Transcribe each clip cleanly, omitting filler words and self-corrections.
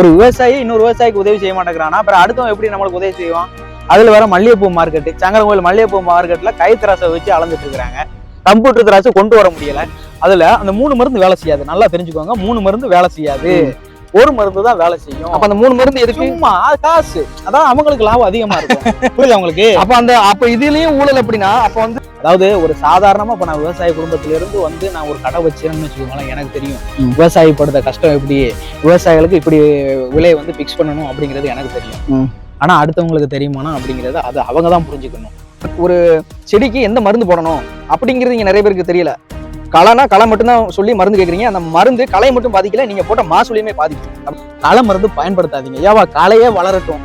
ஒரு விவசாயி இன்னொரு விவசாயிக்கு உதவி செய்ய மாட்டேங்கிறானா அப்புறம் அடுத்தவன் எப்படி நம்மளுக்கு உதவி செய்வான்? அதுல வேற மல்லிகைப்பூ மார்க்கெட், சங்கரங்கோயில் மல்லிகைப்பூ மார்க்கெட்ல கை திராசை வச்சு அளந்துட்டு இருக்கிறாங்க. கம்ப்யூட்டர் திராசை கொண்டு வர முடியல. அதுல அந்த 3 மருந்து வேலை செய்யாது. நல்லா தெரிஞ்சுக்கோங்க, 3 மருந்து வேலை செய்யாது, ஒரு மருந்து தான் வேலை செய்யும். அப்ப அந்த 3 மருந்து எதுக்கு? சும்மா காசு. அதான் அவங்களுக்கு லாபம் அதிகமா இருக்கும். புரியுது உங்களுக்கு? அப்ப இதுலயும் ஊழல் எப்படின்னா, அப்ப வந்து அதாவது ஒரு சாதாரணமா இப்ப நான் விவசாய குடும்பத்தில இருந்து வந்து நான் ஒரு கடை வச்சேன்னு வச்சுக்கோங்களேன், எனக்கு தெரியும் விவசாயி படுத்த கஷ்டம் எப்படி, விவசாயிகளுக்கு இப்படி விலையை வந்து பிக்ஸ் பண்ணணும் அப்படிங்கிறது எனக்கு தெரியும். ஆனா அடுத்தவங்களுக்கு தெரியுமானா அப்படிங்கிறது அது அவங்க தான் புரிஞ்சுக்கணும். ஒரு செடிக்கு எந்த மருந்து போடணும் அப்படிங்கிறது இங்க நிறைய பேருக்கு தெரியல. களைனா களை மட்டும்தான் சொல்லி மருந்து கேட்குறீங்க. அந்த மருந்து களை மட்டும் பாதிக்கல, நீங்க போட்ட மாசுலையுமே பாதிக்கும். களை மருந்து பயன்படுத்தாதீங்க. ஏவா களையே வளரட்டும்,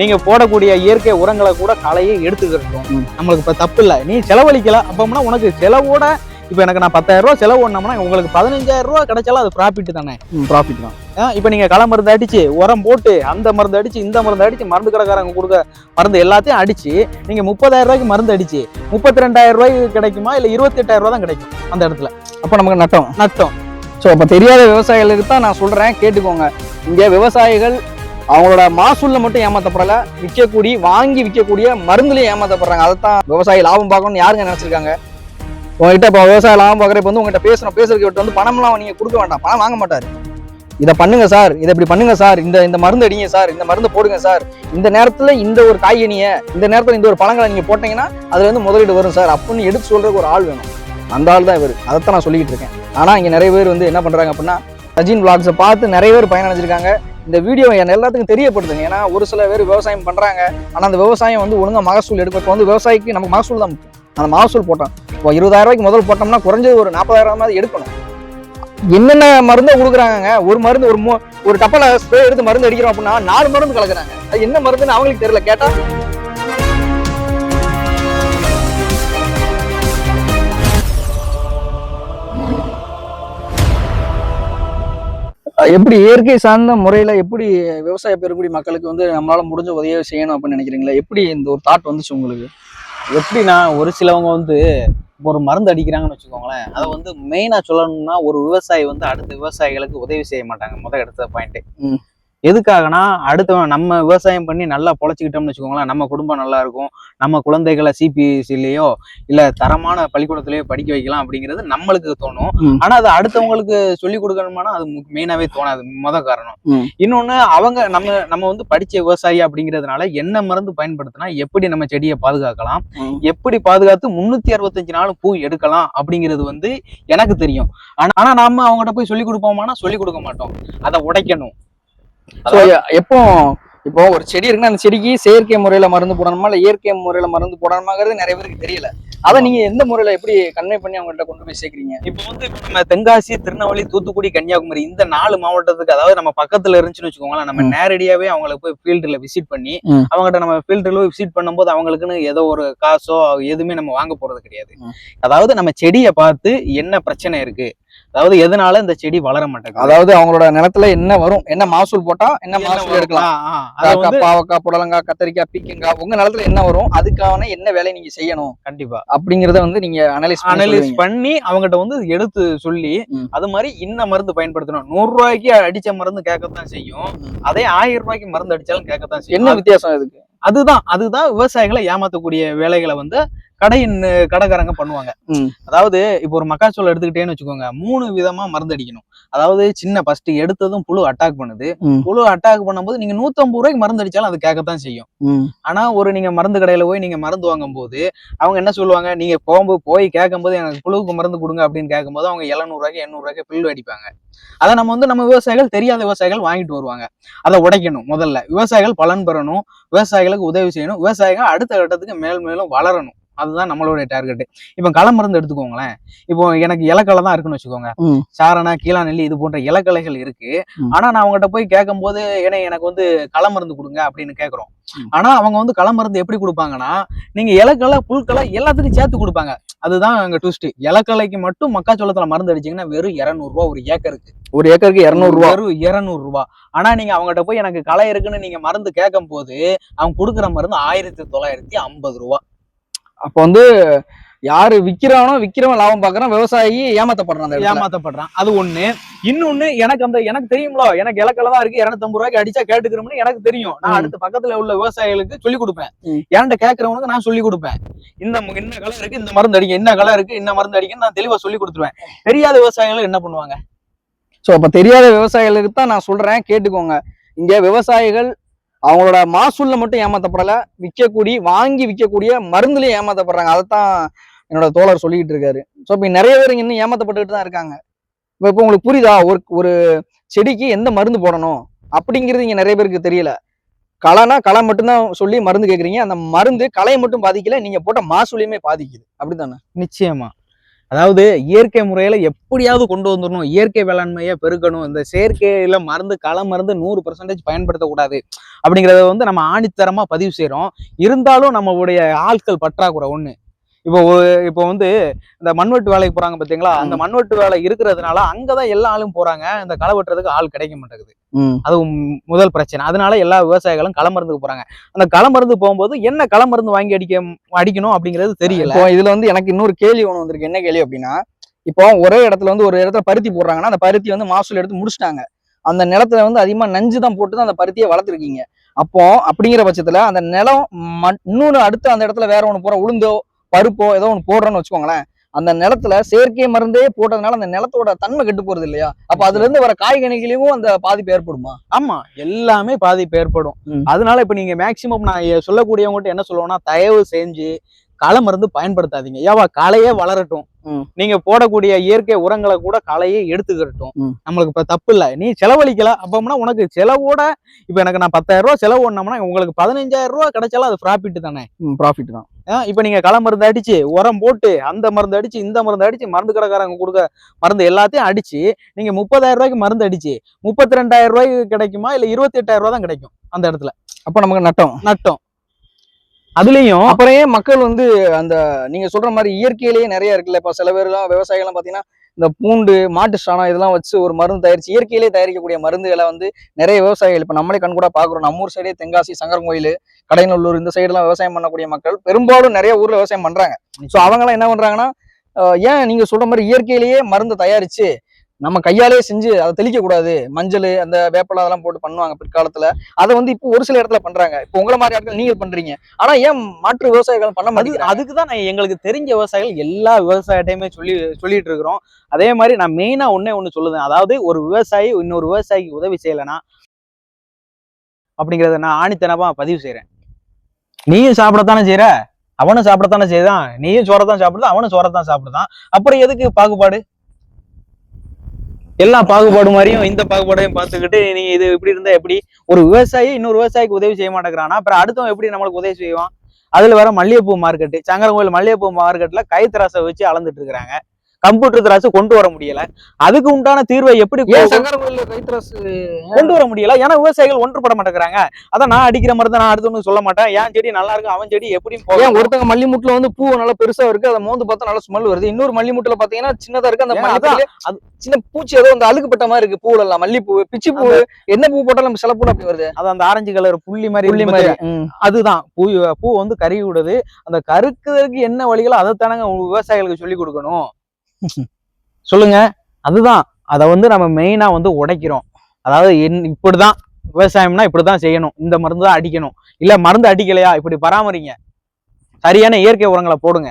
நீங்க போடக்கூடிய இயற்கை உரங்களை கூட களையே எடுத்துக்கிட்டோம், நம்மளுக்கு இப்ப தப்பு இல்லை. நீ செலவழிக்கல அப்போம்னா உனக்கு செலவோட இப்ப எனக்கு நான் 10,000 ரூபாய் செலவு பண்ணோம்னா உங்களுக்கு 15,000 ரூபாய் கிடைச்சாலும் அது ப்ராஃபிட் தானே. ப்ராஃபிட் தான். இப்ப நீங்க களை மருந்து அடிச்சு உரம் போட்டு அந்த மருந்து அடிச்சு இந்த மருந்து அடிச்சு மருந்து கடைக்காரங்க கொடுக்க மருந்து எல்லாத்தையும் அடிச்சு நீங்க 30,000 ரூபாய்க்கு மருந்து அடிச்சு 32,000 ரூபாய்க்கு கிடைக்குமா இல்ல 28,000 ரூபாய் தான் கிடைக்கும் அந்த இடத்துல. அப்ப நமக்கு நட்டம். ஸோ அப்ப தெரியாத விவசாயிகளுக்கு தான் நான் சொல்றேன், கேட்டுக்கோங்க. இங்க விவசாயிகள் அவங்களோட மாசூல்ல மட்டும் ஏமாத்தப்படல, வாங்கி விற்கக்கூடிய மருந்துலயும் ஏமாத்தப்படுறாங்க. அதைத்தான் விவசாயி லாபம் பார்க்கணும்னு யாருங்க நினைச்சிருக்காங்க? உங்ககிட்ட இப்போ விவசாய லாபம் பார்க்குற இப்போ வந்து உங்ககிட்ட பேசுறதுக்கு வந்து பணம்லாம் நீங்க கொடுக்க வேண்டாம், பணம் வாங்க மாட்டாரு. இதை பண்ணுங்க சார், இதை இப்படி பண்ணுங்க சார், இந்த மருந்து அடிங்க சார், இந்த மருந்து போடுங்க சார், இந்த நேரத்துல இந்த ஒரு காய்கனியை, இந்த நேரத்துல இந்த ஒரு பழங்களை நீங்க போட்டீங்கன்னா அதுல இருந்து முதலீடு வரும் சார் அப்படின்னு எடுத்து சொல்றதுக்கு ஒரு ஆள் வேணும். அந்த ஆள் தான் இவர். அதைத்தான் நான் சொல்லிக்கிட்டு இருக்கேன். ஆனா இங்க நிறைய பேர் வந்து என்ன பண்றாங்க அப்படின்னா, சஜின் விளாக்ஸை பார்த்து நிறைய பேர் பயனடைஞ்சிருக்காங்க. இந்த வீடியோ எல்லாத்துக்கும் தெரியப்படுத்துங்க. ஏன்னா ஒரு சில பேர் விவசாயம் பண்றாங்க, ஆனா அந்த விவசாயம் வந்து ஒழுங்கா மகசூல் எடுக்கும். இப்போ வந்து விவசாயிக்கு நமக்கு மகசூல் தான் முக்கியம். அந்த மகசூல் போட்டோம், இப்போ 20,000 ரூபாய்க்கு முதல் போட்டோம்னா குறைஞ்சது ஒரு 40,000 எடுக்கணும். என்னென்ன மருந்தை கொடுக்குறாங்க? ஒரு மருந்து ஒரு டப்பால ஸ்ப்ரே எடுத்து மருந்து அடிக்கிறோம் அப்படின்னா 4 மருந்து கலக்குறாங்க. அது என்ன மருந்துன்னு அவங்களுக்கு தெரியல. கேட்டா எப்படி இயற்கை சார்ந்த முறையில எப்படி விவசாய பெருங்குடி மக்களுக்கு வந்து நம்மளால முடிஞ்ச உதவியை செய்யணும் அப்படின்னு நினைக்கிறீங்களா? எப்படி இந்த ஒரு தாட் வந்துச்சு உங்களுக்கு? எப்படின்னா, ஒரு சிலவங்க வந்து ஒரு மருந்து அடிக்கிறாங்கன்னு வச்சுக்கோங்களேன், அதை வந்து மெயினா சொல்லணும்னா ஒரு விவசாயி வந்து அடுத்த விவசாயிகளுக்கு உதவி செய்ய மாட்டாங்க. முதல் எடுத்த பாயிண்ட் எதுக்காகனா, அடுத்தவன் நம்ம விவசாயம் பண்ணி நல்லா பொழைச்சிக்கிட்டோம்னு வச்சுக்கோங்களேன், நம்ம குடும்பம் நல்லா இருக்கும், நம்ம குழந்தைகளை சிபிஎஸ்சிலயோ இல்ல தரமான பள்ளிக்கூடத்திலேயோ படிக்க வைக்கலாம் அப்படிங்கிறது நம்மளுக்கு தோணும். ஆனா அது அடுத்தவங்களுக்கு சொல்லி கொடுக்கணுமானா அது மெயினாவே தோணாது. முத காரணம். இன்னொன்னு, அவங்க நம்ம வந்து படிச்ச விவசாயி அப்படிங்கிறதுனால என்ன மருந்து பயன்படுத்தினா எப்படி நம்ம செடியை பாதுகாக்கலாம், எப்படி பாதுகாத்து 365 நாளும் பூ எடுக்கலாம் அப்படிங்கிறது வந்து எனக்கு தெரியும். ஆனா நாம அவங்ககிட்ட போய் சொல்லி கொடுப்போமானா சொல்லி கொடுக்க மாட்டோம். அதை உடைக்கணும். இப்போ ஒரு செடி இருக்குன்னா அந்த செடிக்கு செயற்கை முறையில மருந்து போடணுமா இல்ல இயற்கை முறையில மருந்து போடணுமாங்கிறது நிறைய பேருக்கு தெரியல. அதை நீங்க எந்த முறையில எப்படி கன்வே பண்ணி அவங்கள்ட்ட கொண்டு போய் சேர்க்கிறீங்க? இப்போ வந்து நம்ம தென்காசி, திருநெல்வேலி, தூத்துக்குடி, கன்னியாகுமரி இந்த 4 மாவட்டத்துக்கு, அதாவது நம்ம பக்கத்துல இருந்துச்சுன்னு வச்சுக்கோங்களேன், நம்ம நேரடியாவே அவங்களுக்கு போய் ஃபீல்டுல விசிட் பண்ணி அவங்ககிட்ட நம்ம ஃபீல்டுல விசிட் பண்ணும்போது அவங்களுக்குன்னு ஏதோ ஒரு காசோ எதுவுமே நம்ம வாங்க போறது கிடையாது. அதாவது நம்ம செடியை பார்த்து என்ன பிரச்சனை இருக்கு, அதாவது எதனால இந்த செடி வளர மாட்டேங்குது, அதாவது அவங்களோட நிலத்துல என்ன வரும், என்ன மகசூல் போட்டா என்ன மகசூல் எடுக்கலாம், பாவக்காய், புடலங்காய், கத்தரிக்காய், பீக்கங்காய், உங்க நிலத்துல என்ன வரும், அதுக்கான என்ன வேலை நீங்க செய்யணும் கண்டிப்பா அப்படிங்கறத வந்து நீங்க அனலைஸ் பண்ணி அவங்ககிட்ட வந்து எடுத்து சொல்லி, அது மாதிரி இன்ன மருந்து பயன்படுத்தணும். 100 ரூபாய்க்கு அடிச்ச மருந்து கேட்கத்தான் செய்யும், அதே 1000 ரூபாய்க்கு மருந்து அடிச்சாலும் கேட்கத்தான் செய்யும். என்ன வித்தியாசம் இதுக்கு? அதுதான் விவசாயிகளை ஏமாத்தக்கூடிய வேலைகளை வந்து கடைக்காரங்க பண்ணுவாங்க. அதாவது இப்போ ஒரு மக்காச்சோளம் எடுத்துக்கிட்டேன்னு வச்சுக்கோங்க, 3 விதமா மருந்து அடிக்கணும். அதாவது சின்ன ஃபர்ஸ்ட் எடுத்ததும் புழு அட்டாக் பண்ணுது. புழு அட்டாக் பண்ணும்போது நீங்க 150 ரூபாய்க்கு மருந்து அடிச்சாலும் அது கேட்கத்தான் செய்யும். ஆனா நீங்க மருந்து கடையில போய் நீங்க மருந்து வாங்கும் போது அவங்க என்ன சொல்லுவாங்க, நீங்க போய் கேட்கும் போது எனக்கு புழுவுக்கு மருந்து கொடுங்க அப்படின்னு கேட்கும் போது அவங்க 700 ரூபாய்க்கு 800 ரூபாய்க்கு பில்லு அடிப்பாங்க. அதை நம்ம விவசாயிகள், தெரியாத விவசாயிகள் வாங்கிட்டு வருவாங்க. அதை உடைக்கணும். முதல்ல விவசாயிகள் பலன் பெறணும், விவசாயிகளுக்கு உதவி செய்யணும், விவசாயிகள் அடுத்த கட்டத்துக்கு மேலும் வளரணும். அதுதான் நம்மளுடைய டார்கெட். இப்ப களை மருந்து எடுத்துக்கோங்களேன், இப்போ எனக்கு இலக்களை தான் இருக்குன்னு வச்சுக்கோங்க, சாரண, கீழா நெல்லி இது போன்ற இலக்கலைகள் இருக்கு. ஆனா நான் அவங்ககிட்ட போய் கேட்கும் போது எனக்கு வந்து களை மருந்து கொடுங்க அப்படின்னு கேட்கிறோம். ஆனா அவங்க வந்து களை மருந்து எப்படி கொடுப்பாங்கன்னா, நீங்க இலக்களை, புல்களை எல்லாத்துக்கும் சேர்த்து கொடுப்பாங்க. அதுதான் அங்க ட்விஸ்ட். இலக்கலைக்கு மட்டும் மக்காச்சோளத்துல மருந்து அடிச்சீங்கன்னா வெறும் 200 ரூபாய் ஒரு ஏக்கருக்கு. ஒரு ஏக்கருக்கு 200 ரூபாய். வெறும் 200 ரூபாய். ஆனா நீங்க அவங்ககிட்ட போய் எனக்கு களை இருக்குன்னு நீங்க மருந்து கேட்கும் போது அவங்க கொடுக்குற மருந்து 1950 ரூபாய். அப்போ வந்து யாரு விக்கிறவன் லாபம் பாக்குறான், விவசாயி ஏமாத்தப்படுறான். ஏமாத்தப்படுறான். அது ஒண்ணு. இன்னொன்னு, எனக்கு தெரியும்ல, எனக்கு இலக்கல தான் இருக்கு, 250 ரூபாய்க்கு அடிச்சா கேட்டுக்கிறோம்னு எனக்கு தெரியும். நான் அடுத்த பக்கத்துல உள்ள விவசாயிகளுக்கு சொல்லி கொடுப்பேன். என்கிட்ட கேட்கறவனுக்கு நான் சொல்லி கொடுப்பேன். இந்த கலர் இருக்கு, இந்த மருந்து அடிக்க, இந்த கலர் இருக்கு, இந்த மருந்து அடிக்க நான் தெளிவா சொல்லி கொடுத்துருவேன். தெரியாத விவசாயிகள் என்ன பண்ணுவாங்க? சோ அப்ப தெரியாத விவசாயிகளுக்கு தான் நான் சொல்றேன், கேட்டுக்கோங்க. இங்க விவசாயிகள் அவங்களோட மாசூல்ல மட்டும் ஏமாத்தப்படல, வாங்கி விற்கக்கூடிய மருந்துலயும் ஏமாத்தப்படுறாங்க. அதைத்தான் என்னோட தோழர் சொல்லிக்கிட்டு இருக்காரு. சோ இப்ப நிறைய பேர் இன்னும் ஏமாத்தப்பட்டுட்டு தான் இருக்காங்க. இப்ப உங்களுக்கு புரியுதா? ஒரு செடிக்கு எந்த மருந்து போடணும் அப்படிங்கிறது இங்க நிறைய பேருக்கு தெரியல. களை மட்டும்தான் சொல்லி மருந்து கேக்குறீங்க. அந்த மருந்து களையை மட்டும் பாதிக்கல, நீங்க போட்ட மாசூலையுமே பாதிக்குது. அப்படித்தானே? நிச்சயமா. அதாவது இயற்கை முறையில எப்படியாவது கொண்டு வந்துடணும், இயற்கை வேளாண்மையை பெருக்கணும், இந்த செயற்கையில கள மருந்து 100% பயன்படுத்தக்கூடாது அப்படிங்கிறத வந்து நம்ம ஆணித்தரமா பதிவு செய்யறோம். இருந்தாலும் நம்மளுடைய ஆட்கள் பற்றாக்குறை ஒண்ணு. இப்போ வந்து இந்த மண்வெட்டு வேலைக்கு போறாங்க பாத்தீங்களா, அந்த மண்வெட்டு வேலை இருக்கிறதுனால அங்கதான் எல்லா ஆளும் போறாங்க. இந்த களை வெட்டுறதுக்கு ஆள் கிடைக்க மாட்டேங்குது. அது முதல் பிரச்சனை. அதனால எல்லா விவசாயிகளும் களை மருந்துக்கு போறாங்க. அந்த களை மருந்து போகும்போது என்ன களை மருந்து வாங்கி அடிக்கணும் அப்படிங்கிறது தெரியல. இப்போ இதுல வந்து எனக்கு இன்னொரு கேள்வி ஒண்ணு வந்திருக்கு. என்ன கேள்வி அப்படின்னா, இப்போ ஒரே இடத்துல வந்து ஒரு இடத்துல பருத்தி போடுறாங்கன்னா, அந்த பருத்தி வந்து மாசூல் எடுத்து முடிச்சிட்டாங்க. அந்த நிலத்துல வந்து அதிகமா நஞ்சு தான் போட்டு தான் அந்த பருத்தியை வளர்த்துருக்கீங்க. அப்போ அப்படிங்கிற பட்சத்துல அந்த நிலம் இன்னொன்னு அடுத்து அந்த இடத்துல வேற ஒண்ணு போற உளுந்தோ பருப்போ ஏதோ ஒண்ணு போடுறோன்னு வச்சுக்கோங்களேன், அந்த நிலத்துல செயற்கை மருந்தே போட்டதுனால அந்த நிலத்தோட தன்மை கெட்டு போறது இல்லையா? அப்ப அதுல இருந்து வர காய்கனிகளையும் அந்த பாதிப்பு ஏற்படுமா? ஆமா, எல்லாமே பாதிப்பு ஏற்படும். அதனால இப்ப நீங்க மேக்சிமம் நான் சொல்லக்கூடியவங்ககிட்ட என்ன சொல்லுவேன்னா, தயவு செஞ்சு களை மருந்து பயன்படுத்தாதீங்க. ஏவா களையே வளரட்டும், நீங்க போடக்கூடிய இயற்கை உரங்களை கூட களையே எடுத்துக்கிட்டோம், நம்மளுக்கு இப்ப தப்பு இல்ல. நீ செலவழிக்கல அப்பம்னா உனக்கு செலவோட, இப்ப எனக்கு நான் 10,000 ரூபாய் செலவு பண்ணோம்னா உங்களுக்கு 15,000 ரூபாய் கிடைச்சாலும் அது ப்ராஃபிட் தானே? ப்ராஃபிட் தான். இப்ப நீங்க களை மருந்து அடிச்சு, உரம் போட்டு, அந்த மருந்து அடிச்சு, இந்த மருந்து அடிச்சு, மருந்து கடைக்காரங்க கொடுக்க மருந்து எல்லாத்தையும் அடிச்சு, நீங்க 30,000 ரூபாய்க்கு மருந்து அடிச்சு 32,000 ரூபாய்க்கு கிடைக்குமா? இல்ல 28,000 ரூபாய் தான் கிடைக்கும் அந்த இடத்துல. அப்ப நமக்கு நட்டம். அதுலயும் அப்புறம் ஏன் மக்கள் வந்து அந்த நீங்க சொல்ற மாதிரி இயற்கையிலேயே நிறைய இருக்குல்ல. இப்ப சில பேர் எல்லாம் விவசாயிகள் பாத்தீங்கன்னா, இந்த பூண்டு, மாட்டு சாணம் இதெல்லாம் வச்சு ஒரு மருந்து தயாரிச்சு இயற்கையிலேயே தயாரிக்கக்கூடிய மருந்துகளை வந்து நிறைய விவசாயிகள் இப்ப நம்மளே கண்கூட பாக்குறோம். நம்ம ஊர் சைடே தென்காசி, சங்கரங்கோயில், கடையநல்லூர் இந்த சைடு எல்லாம் விவசாயம் பண்ணக்கூடிய மக்கள் பெரும்பாலும் நிறைய ஊர்ல விவசாயம் பண்றாங்க. சோ அவங்க எல்லாம் என்ன பண்றாங்கன்னா, ஏன் நீங்க சொல்ற மாதிரி இயற்கையிலேயே மருந்து தயாரிச்சு நம்ம கையாலே செஞ்சு அதை தெளிக்க கூடாது, மஞ்சள் அந்த வேப்பலை அதெல்லாம் போட்டு பண்ணுவாங்க பிற்காலத்துல. அதை வந்து இப்போ ஒரு சில இடத்துல பண்றாங்க. இப்போ உங்களை மாதிரி ஆட்கள் நீங்க பண்றீங்க, ஆனா ஏன் மாற்று விவசாயிகள் பண்ண மாட்டேங்குது? அதுக்குதான் நான் எங்களுக்கு தெரிஞ்ச விவசாயிகள் எல்லா விவசாயிட்டையுமே சொல்லிட்டு இருக்கிறோம். அதே மாதிரி நான் மெயினா ஒண்ணு சொல்லுவேன். அதாவது ஒரு விவசாயி இன்னொரு விவசாயிக்கு உதவி செய்யலைன்னா அப்படிங்கறத நான் ஆணித்தனமா பதிவு செய்யறேன். நீயும் சாப்பிடத்தானே செய்யற, அவனும் சாப்பிடத்தானே செய்தான். நீயும் சோறத்தான் சாப்பிடுதான், அவனும் சோறத்தான் சாப்பிடுதான். அப்புறம் எதுக்கு பாகுபாடு? எல்லா பாகுபாடு மாதிரியும் இந்த பாகுபாடையும் பார்த்துக்கிட்டு நீங்க இது இப்படி இருந்தா எப்படி? ஒரு விவசாயி இன்னொரு விவசாயிக்கு உதவி செய்ய மாட்டேங்கிறானா, அப்புறம் அடுத்தவன் எப்படி நம்மளுக்கு உதவி செய்வான்? அதுல வர மல்லிகைப்பூ மார்க்கெட்டு, சங்கரங்கோயில் மல்லிகைப்பூ மார்க்கெட்ல கைத்தராசை வச்சு அளந்துட்டு இருக்கிறாங்க. கம்ப்யூட்டர் திராசு கொண்டு வர முடியல. அதுக்கு உண்டான தீர்வை எப்படி கொண்டு வர முடியல? ஏன்னா விவசாயிகள் ஒன்றுபட மாட்டேங்கிறாங்க. அதான் நான் அடிக்கிற மாதிரி தான் நான் அடுத்து சொல்ல மாட்டேன். ஏன் செடி நல்லா இருக்கு, அவன் செடி எப்படியும் போகும். ஒருத்தங்க மல்லி மூட்டுல வந்து பூ நல்லா பெருசா இருக்கு, அதை மோந்து பார்த்தா நல்லா ஸ்மெல் வருது. இன்னொரு மல்லி மூட்டுல பாத்தீங்கன்னா சின்னதா இருக்கு, அந்த சின்ன பூச்சி ஏதோ அந்த அழுக்குப்பட்ட மாதிரி இருக்கு. பூ எல்லாம் மல்லிப்பூ, பிச்சி பூ, என்ன பூ போட்டாலும் சில பூ அப்படி வருது. அது அந்த ஆரஞ்சு கலர் புள்ளி மாதிரி அதுதான் பூ வந்து கருகி விடுது. அந்த கருக்குறதுக்கு என்ன வழிகளோ அதைத்தானங்க விவசாயிகளுக்கு சொல்லி கொடுக்கணும். சொல்லுங்க. அதுதான் அதை வந்து நம்ம மெயினா வந்து உடைக்கிறோம். அதாவது இப்படிதான் விவசாயம்னா இப்படிதான் செய்யணும், இந்த மருந்து தான் அடிக்கணும், இல்ல மருந்து அடிக்கலையா இப்படி பராமரிங்க, சரியான இயற்கை உரங்களை போடுங்க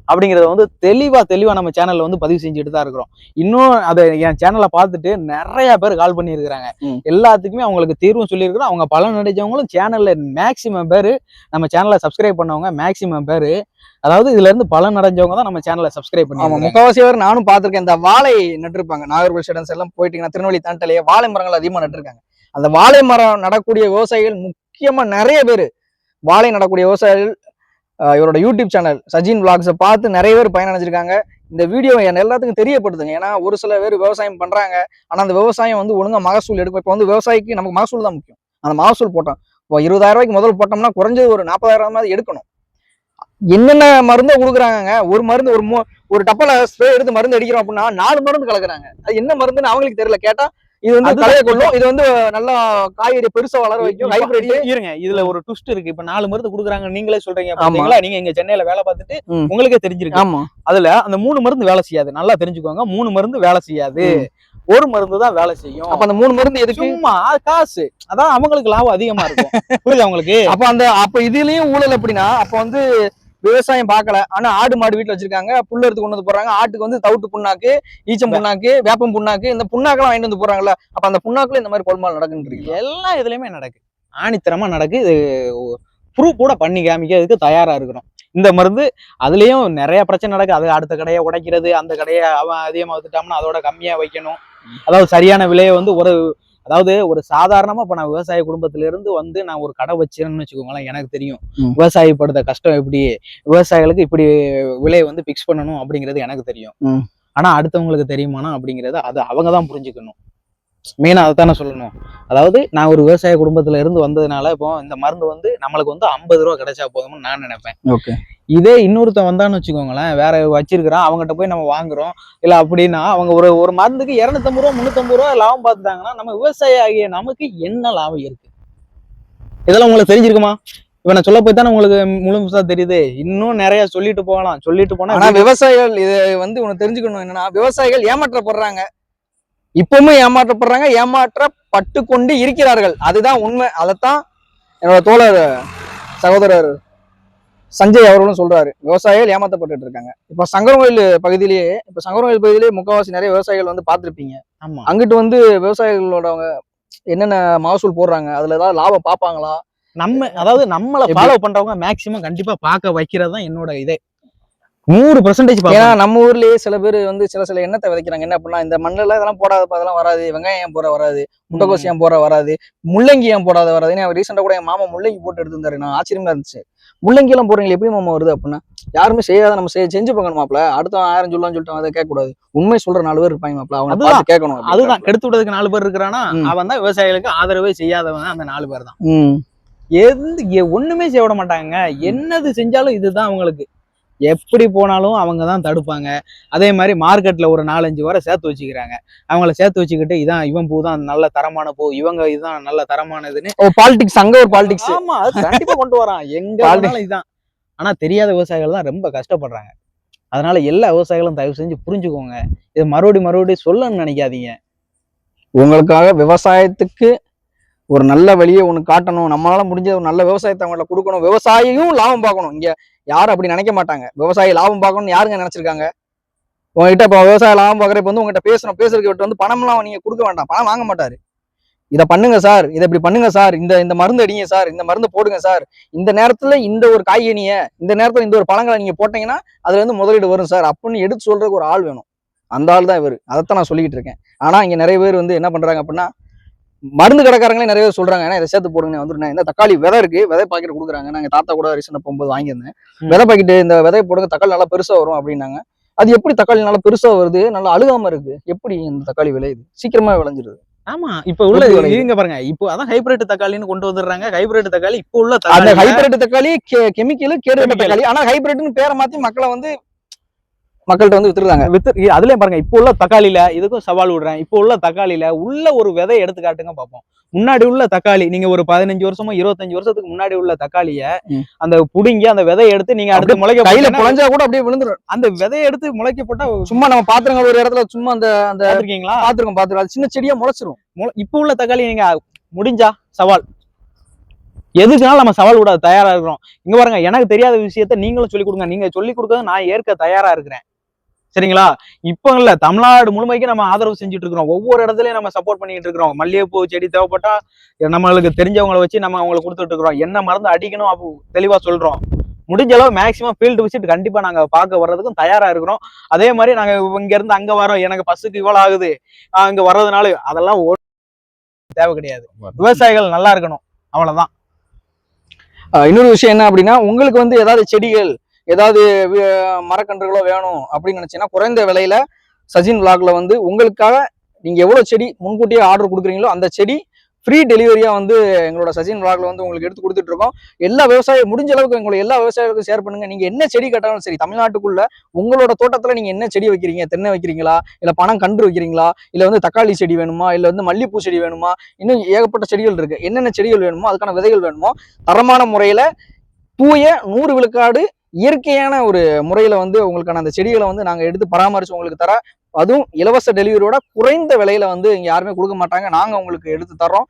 அப்படிங்கறத வந்து தெளிவா நம்ம சேனல்ல வந்து பதிவு செஞ்சுட்டு தான் இருக்கிறோம். இன்னும் அதை என் சேனலை பார்த்துட்டு நிறைய பேர் கால் பண்ணி இருக்கிறாங்க. எல்லாத்துக்குமே அவங்களுக்கு தீர்வும் சொல்லியிருக்கிறோம். அவங்க பலன் அடைஞ்சவங்களும் சேனல்ல மேக்சிமம் பேரு, நம்ம சேனலை சப்ஸ்கிரைப் பண்ணவங்க மேக்சிமம் பேரு, அதாவது இதுல இருந்து பலன் அடைஞ்சவங்க தான் நம்ம சேனலை சப்ஸ்கிரைப் பண்ணுவாங்க. முக்காவாசி பேர் நானும் பார்த்திருக்கேன். இந்த வாழை நட்டிருப்பாங்க. நாகர்கோவில் சைடன்ஸ் எல்லாம் போயிட்டீங்கன்னா திருநெல்வேலி தாண்டலையே வாழை மரங்கள் அதிகமா நட்டிருக்காங்க. அந்த வாழை மரம் நடக்கூடிய விவசாயிகள் முக்கியமா நிறைய பேர் வாழை நடக்கூடிய விவசாயிகள் இவரோட யூடியூப் சேனல் சஜின் விளாக்ஸை பார்த்து நிறைய பேர் பயனடைஞ்சிருக்காங்க. இந்த வீடியோ எல்லாத்துக்கும் தெரியப்படுத்துங்க. ஏன்னா ஒரு சில பேர் விவசாயம் பண்றாங்க, ஆனா அந்த விவசாயம் வந்து ஒழுங்கா மகசூல் எடுக்கும். இப்போ வந்து விவசாயிக்கு நமக்கு மகசூல் தான் முக்கியம். அந்த மகசூல் போட்டோம், இப்போ 20,000 ரூபாய்க்கு முதல் போட்டோம்னா குறைஞ்சது ஒரு 40,000 எடுக்கணும். என்னென்ன மருந்தை கொடுக்குறாங்க? ஒரு மருந்து ஒரு டப்பால ஸ்ப்ரே எடுத்து மருந்து அடிக்கிறோம் அப்படின்னா 4 மருந்து கலக்குறாங்க. அது என்ன மருந்துன்னு அவங்களுக்கு தெரியல. கேட்டா இது வந்து அதுதான் களைய கொள்ளும், இது வந்து நல்லா காய்கறி பெருசா வளர வைக்கும். ஹைபிரிட் இருங்க, இதுல ஒரு ட்விஸ்ட் இருக்கு. இப்ப 4 மருந்து குடுக்குறாங்க நீங்களே சொல்றீங்க ஆமா. பாத்தீங்களா? நீங்க இங்க சென்னையில வேலை பார்த்துட்டு உங்களுக்கே தெரிஞ்சிருக்கு. ஆமா. அதுல அந்த 3 மருந்து வேலை செய்யாது. நல்லா தெரிஞ்சுக்கோங்க. 3 மருந்து வேலை செய்யாது. ஒரு மருந்து தான் வேலை செய்யும். அப்ப அந்த 3 மருந்து எதுக்கு? சும்மா காசு. அதான் அவங்களுக்கு லாபம் அதிகமா இருக்கும். புரியுதா உங்களுக்கு? அப்ப இதுலயும் ஊழல் எப்படின்னா, அப்ப வந்து விவசாயம் பார்க்கல. ஆனா ஆடு மாடு வீட்டுல வச்சிருக்காங்க. புல்லு எடுத்து கொண்டு வந்து போடுறாங்க. ஆட்டுக்கு வந்து தவிட்டு புண்ணாக்கு, ஈச்சம் புண்ணாக்கு, வேப்பம் புண்ணாக்கு, இந்த புண்ணாக்கெல்லாம் வாங்கிட்டு வந்து போடுறாங்கல்ல. அப்ப அந்த புண்ணாக்குல இந்த மாதிரி கொள்முதல் நடக்குன்றீங்க? எல்லா இதுலயுமே நடக்கு. ஆணித்தரமா நடக்கு. இது ப்ரூஃப் கூட பண்ணி காமிக்கிறதுக்கு தயாரா இருக்கிறோம். இந்த மருந்து அதுலயும் நிறைய பிரச்சனை நடக்கு. அது அடுத்த கடையை உடைக்கிறது, அந்த கடையை அவன் அதிகமா வித்துட்டான்னா அதோட கம்மியா வைக்கணும். அதாவது சரியான விலையை வந்து அதாவது ஒரு சாதாரணமா இப்ப நான் விவசாய குடும்பத்தில இருந்து வந்து நான் ஒரு கடை வச்சேன்னு வச்சுக்கோங்களேன், எனக்கு தெரியும் விவசாயி படுத்த கஷ்டம் எப்படி, விவசாயிகளுக்கு இப்படி விலையை வந்து பிக்ஸ் பண்ணணும் அப்படிங்கிறது எனக்கு தெரியும். ஆனா அடுத்தவங்களுக்கு தெரியுமானா அப்படிங்கறது அது அவங்கதான் புரிஞ்சுக்கணும். மெயினா அதைத்தானே சொல்லணும். அதாவது நான் ஒரு விவசாய குடும்பத்துல இருந்து வந்ததுனால இப்போ இந்த மருந்து வந்து நம்மளுக்கு வந்து 50 ரூபா கிடைச்சா போதும்னு நான் நினைப்பேன். இதே இன்னொருத்தன் வந்தான்னு வச்சுக்கோங்களேன், வேற வச்சிருக்கிறான், அவங்ககிட்ட போய் நம்ம வாங்குறோம் இல்ல அப்படின்னா அவங்க ஒரு மருந்துக்கு 250 ரூபா 350 ரூபா லாபம் பார்த்துட்டாங்கன்னா நம்ம விவசாயி ஆகிய நமக்கு என்ன லாபம் இருக்கு? இதெல்லாம் உங்களுக்கு தெரிஞ்சிருக்குமா? இப்ப நான் சொல்ல போய் தானே உங்களுக்கு முழுசா தெரியுது. இன்னும் நிறைய சொல்லிட்டு போகலாம். சொல்லிட்டு போனா ஆனா விவசாயிகள் இதை வந்து உனக்கு தெரிஞ்சுக்கணும் என்னன்னா, விவசாயிகள் ஏமாற்றப்படுறாங்க. இப்பவுமே ஏமாற்றப்படுறாங்க, ஏமாற்றப்பட்டு கொண்டு இருக்கிறார்கள். அதுதான் உண்மை. அதைத்தான் என்னோட தோழர் சகோதரர் சஞ்சய் அவர்களும் சொல்றாரு. விவசாயிகள் ஏமாற்றப்பட்டு இருக்காங்க. இப்ப சங்கரன்கோயில் பகுதியிலேயே முக்கால்வாசி நிறைய விவசாயிகள் வந்து பார்த்திருப்பீங்க. ஆமா. அங்கிட்டு வந்து விவசாயிகளோட என்னென்ன மகசூல் போடுறாங்க, அதுல ஏதாவது லாபம் பார்ப்பாங்களா? அதாவது நம்மளை ஃபாலோ பண்றவங்க மேக்சிமம் கண்டிப்பா பார்க்க வைக்கிறது தான் என்னோட இதே. 100% ஏன்னா நம்ம ஊர்லயே சில பேர் வந்து சில எண்ணத்தை விதைக்கிறாங்க. என்ன அப்படின்னா, இந்த மண்ணில் இதெல்லாம் போடாதப்ப அதெல்லாம் வராது, வெங்காயம் ஏன் போட வராது, முட்டைக்கோசி ஏன் போட வராது, முள்ளங்கி ஏன் போடாத வராதுன்னு ரீசெண்டா கூட என் மாமா முள்ளங்கி போட்டு எடுத்திருந்தாரு. நான் ஆச்சரியமா இருந்துச்சு. முள்ளங்கி எல்லாம் போடுறீங்க எப்படி மாமா வருது அப்படின்னா, யாருமே செய்யாத நம்ம செஞ்சு பார்க்கணும் மாப்ள. அடுத்த 1000 சொல்லலாம்னு சொல்லிட்டு அதை கேட்க கூடாது. உண்மை சொல்ற 4 பேர் இருப்பாங்க மாப்ள, அவங்க பார்த்து கேட்கணும். அதுதான் கெடுத்து விடுறதுக்கு 4 பேர் இருக்கிறானா, அவன் தான் விவசாயிகளுக்கு ஆதரவே செய்யாதவன். அந்த 4 பேர் தான். ஒண்ணுமே செய்ய விட மாட்டாங்க. என்னது செஞ்சாலும் இதுதான் அவங்களுக்கு. எப்படி போனாலும் அவங்க தான் தடுப்பாங்க. அதே மாதிரி மார்க்கெட்ல ஒரு 4-5 வரை சேர்த்து வச்சுக்கிறாங்க. அவங்கள சேர்த்து வச்சுக்கிட்டு இதான் இவன் பூ தான் நல்ல தரமான பூ, இவங்க இதுதான் நல்ல தரமானதுன்னு பாலிடிக்ஸ், அங்க ஒரு பாலிடிக்ஸ். ஆமா, அது கண்டிப்பா கொண்டு வரான். எங்க இதுதான். ஆனா தெரியாத விவசாயிகள் தான் ரொம்ப கஷ்டப்படுறாங்க. அதனால எல்லா விவசாயிகளும் தயவு செஞ்சு புரிஞ்சுக்கோங்க. இது மறுபடியும் சொல்லணும்னு நினைக்காதீங்க. உங்களுக்காக விவசாயத்துக்கு ஒரு நல்ல வழியை ஒண்ணு காட்டணும். நம்மளால முடிஞ்ச ஒரு நல்ல விவசாயத்தை அவங்கள கொடுக்கணும். விவசாயியும் லாபம் பார்க்கணும். இங்க யாரும் அப்படி நினைக்க மாட்டாங்க. விவசாயி லாபம் பார்க்கணும்னு யாருங்க நினைச்சிருக்காங்க? உங்ககிட்ட இப்ப விவசாய லாபம் பார்க்கற இப்ப வந்து உங்ககிட்ட பேசுறதுக்கு வந்து பணம்லாம் நீங்க கொடுக்க வேண்டாம். பணம் வாங்க மாட்டாரு. இதை பண்ணுங்க சார், இதை இப்படி பண்ணுங்க சார், இந்த மருந்து அடிங்க சார், இந்த மருந்து போடுங்க சார், இந்த நேரத்துல இந்த ஒரு காய்கனிய, இந்த நேரத்துல இந்த ஒரு பழங்களை நீங்க போட்டீங்கன்னா அதுல இருந்து முதலீடு வரும் சார் அப்படின்னு எடுத்து சொல்றதுக்கு ஒரு ஆள் வேணும். அந்த ஆள் தான் இவரு. அதைத்தான் நான் சொல்லிட்டு இருக்கேன். ஆனா இங்க நிறைய பேர் வந்து என்ன பண்றாங்க அப்படின்னா, மருந்து கடைக்காரங்களே நிறைய பேர் சொல்றாங்க, ஏன்னா இதை சேர்த்து போடுங்க வந்துருந்தேன். இந்த தக்காளி விதை இருக்கு, விதை பாக்கெட் கொடுக்குறாங்க. நாங்க தாத்தா கூட ரீசெண்டா போகும்போது வாங்கியிருந்தேன். விதை பாக்கெட் இந்த விதையை போடுங்க, தக்காளி நல்லா பெருசா வரும் அப்படின்னாங்க. அது எப்படி தக்காளி நல்லா பெருசா வருது, நல்லா அழுகாம இருக்கு, எப்படி இந்த தக்காளி விளையுது? சீக்கிரமா விளைஞ்சிருது. ஆமா, இப்ப உள்ள இங்க பாருங்க, இப்போ அதான் ஹைபிரிட் தக்காளின்னு கொண்டு வந்துடுறாங்க. ஹைபிரிட் தக்காளி இப்போ உள்ள அந்த ஹைபிரிட் தக்காளி கெமிக்கல் கேடு தக்காளி. ஆனா ஹைபிரிட்னு பேரை மாத்தி மக்களை வந்து மக்கள்கிட்ட வந்து வித்துருந்தாங்க. அதுலயும் பாருங்க, இப்போ உள்ள தக்காளியில இதுக்கும் சவால் விடுறேன். இப்போ உள்ள தக்காளியில உள்ள ஒரு விதை எடுத்து காட்டுங்க பாப்போம். முன்னாடி உள்ள தக்காளி நீங்க ஒரு 15 வருஷமோ 25 வருஷத்துக்கு முன்னாடி உள்ள தக்காளிய அந்த புடுங்கி அந்த விதையை எடுத்து நீங்க அடுத்து முளைக்க கையில புலஞ்சா கூட அப்படியே விழுந்துரும். அந்த விதையை எடுத்து முளைக்க போட்டா சும்மா நம்ம பாத்துருங்க ஒரு இடத்துல சும்மா அந்த பாத்துருக்கீங்களா? பாத்துருக்கோம். அது சின்ன செடியா முளைச்சிரும். இப்போ உள்ள தக்காளி நீங்க முடிஞ்சா சவால் எதுக்குனாலும் நம்ம சவால் விட தயாரா இருக்கிறோம். இங்க பாருங்க, எனக்கு தெரியாத விஷயத்த நீங்களும் சொல்லிக் கொடுங்க. நீங்க சொல்லிக் கொடுக்கறது நான் ஏற்க தயாரா இருக்கிறேன். சரிங்களா? இப்போ இல்ல, தமிழ்நாடு முழுமைக்கு நம்ம ஆதரவு செஞ்சுட்டு இருக்கிறோம். ஒவ்வொரு இடத்துலயும் நம்ம சப்போர்ட் பண்ணிட்டு இருக்கிறோம். மல்லிகைப்பூ செடி தேவைப்பட்டா நம்மளுக்கு தெரிஞ்சவங்களை வச்சு நம்ம அவங்களுக்கு கொடுத்துட்டு இருக்கிறோம். என்ன மருந்து அடிக்கணும் அப்போ தெளிவா சொல்றோம். முடிஞ்ச அளவு மேக்சிமம் ஃபீல்டு விசிட் கண்டிப்பா நாங்க பார்க்க வர்றதுக்கும் தயாரா இருக்கிறோம். அதே மாதிரி நாங்க இங்க இருந்து அங்க வரோம், எனக்கு பஸ்ஸுக்கு இவ்வளவு ஆகுது அங்க வர்றதுனால அதெல்லாம் தேவை கிடையாது. விவசாயிகள் நல்லா இருக்கணும், அவ்வளவுதான். இன்னொரு விஷயம் என்ன அப்படின்னா, உங்களுக்கு வந்து ஏதாவது செடிகள் ஏதாவது மரக்கன்றுகளோ வேணும் அப்படின்னு நினைச்சீங்கன்னா, குறைந்த விலையில சஜின் விளாக்ல வந்து உங்களுக்காக நீங்க எவ்வளவு செடி முன்கூட்டியே ஆர்டர் கொடுக்குறீங்களோ அந்த செடி ஃப்ரீ டெலிவரியா வந்து எங்களோட சச்சின் vlogல வந்து உங்களுக்கு எடுத்து கொடுத்துட்டு இருக்கோம். எல்லா விவசாயம் முடிஞ்ச அளவுக்கு எங்களை எல்லா விவசாயிகளுக்கும் ஷேர் பண்ணுங்க. நீங்க என்ன செடி கேட்டாலும் சரி, தமிழ்நாட்டுக்குள்ள உங்களோட தோட்டத்துல நீங்க என்ன செடி வைக்கிறீங்க, தென்னை வைக்கிறீங்களா, இல்ல பனங்கன்று வைக்கிறீங்களா, இல்ல வந்து தக்காளி செடி வேணுமா, இல்ல வந்து மல்லிப்பூ செடி வேணுமா, இன்னும் ஏகப்பட்ட செடிகள் இருக்கு. என்னென்ன செடிகள் வேணுமோ அதுக்கான விதைகள் வேணுமோ தரமான முறையில தூய 100 விழுக்காடு இயற்கையான ஒரு முறையில வந்து உங்களுக்கான அந்த செடிகளை வந்து நாங்க எடுத்து பராமரிச்சு உங்களுக்கு தர, அதுவும் இலவச டெலிவரியோட குறைந்த விலையில வந்து இங்க யாருமே கொடுக்க மாட்டாங்க. நாங்க உங்களுக்கு எடுத்து தர்றோம்.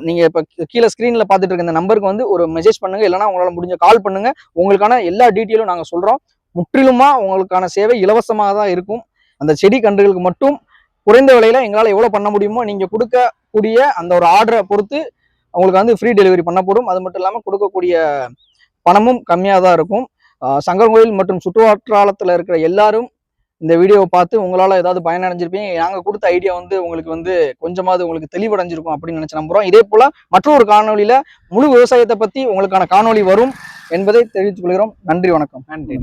நீங்க இப்ப கீழே ஸ்கிரீன்ல பாத்துட்டு இருக்க இந்த நம்பருக்கு வந்து ஒரு மெசேஜ் பண்ணுங்க, இல்லைன்னா உங்களால முடிஞ்ச கால் பண்ணுங்க. உங்களுக்கான எல்லா டீட்டெயிலும் நாங்க சொல்றோம். முற்றிலுமா உங்களுக்கான சேவை இலவசமாக தான் இருக்கும். அந்த செடி கன்றுகளுக்கு மட்டும் குறைந்த விலையில எங்களால் எவ்வளவு பண்ண முடியுமோ நீங்க கொடுக்கக்கூடிய அந்த ஒரு ஆர்டரை பொறுத்து உங்களுக்கு வந்து ஃப்ரீ டெலிவரி பண்ணப்படும். அது மட்டும் இல்லாம கொடுக்கக்கூடிய பணமும் கம்மியாக தான் இருக்கும். சங்கரன்கோயில் மற்றும் சுற்றுவட்டாரத்தில் இருக்கிற எல்லாரும் இந்த வீடியோவை பார்த்து உங்களால் ஏதாவது பயனடைஞ்சிருப்பீங்க. நாங்கள் கொடுத்த ஐடியா வந்து உங்களுக்கு வந்து கொஞ்சமாவது உங்களுக்கு தெளிவடைஞ்சிருக்கும் அப்படின்னு நினைச்சு நம்புறோம். இதே போல மற்றொரு காணொலியில முழு விவசாயத்தை பத்தி உங்களுக்கான காணொலி வரும் என்பதை தெரிவித்துக் கொள்கிறோம். நன்றி, வணக்கம். நன்றி.